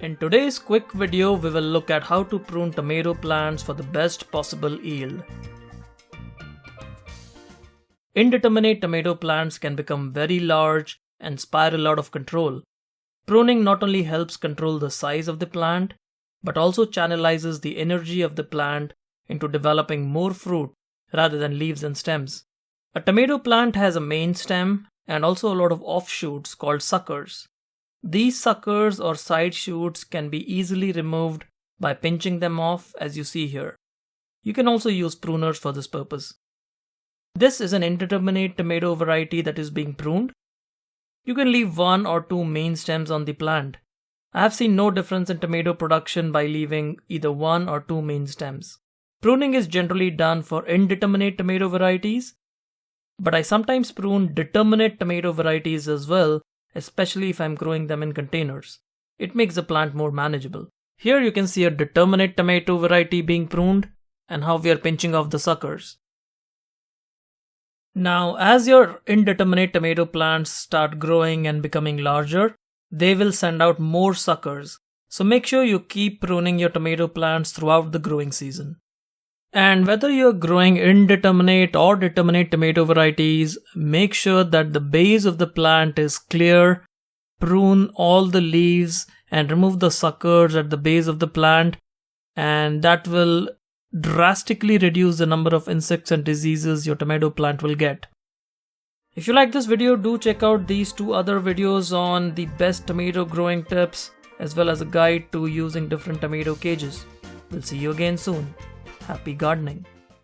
In today's quick video, we will look at how to prune tomato plants for the best possible yield. Indeterminate tomato plants can become very large and spiral out of control. Pruning not only helps control the size of the plant, but also channelizes the energy of the plant into developing more fruit rather than leaves and stems. A tomato plant has a main stem and also a lot of offshoots called suckers. These suckers or side shoots can be easily removed by pinching them off, as you see here. You can also use pruners for this purpose. This is an indeterminate tomato variety that is being pruned. You can leave one or two main stems on the plant. I have seen no difference in tomato production by leaving either one or two main stems. Pruning is generally done for indeterminate tomato varieties, but I sometimes prune determinate tomato varieties as well, especially if I'm growing them in containers. It makes the plant more manageable. Here you can see a determinate tomato variety being pruned and how we are pinching off the suckers. Now, as your indeterminate tomato plants start growing and becoming larger, they will send out more suckers. So make sure you keep pruning your tomato plants throughout the growing season. And whether you're growing indeterminate or determinate tomato varieties, make sure that the base of the plant is clear, prune all the leaves and remove the suckers at the base of the plant, and that will drastically reduce the number of insects and diseases your tomato plant will get. If you like this video, do check out these two other videos on the best tomato growing tips as well as a guide to using different tomato cages. We'll see you again soon. Happy gardening!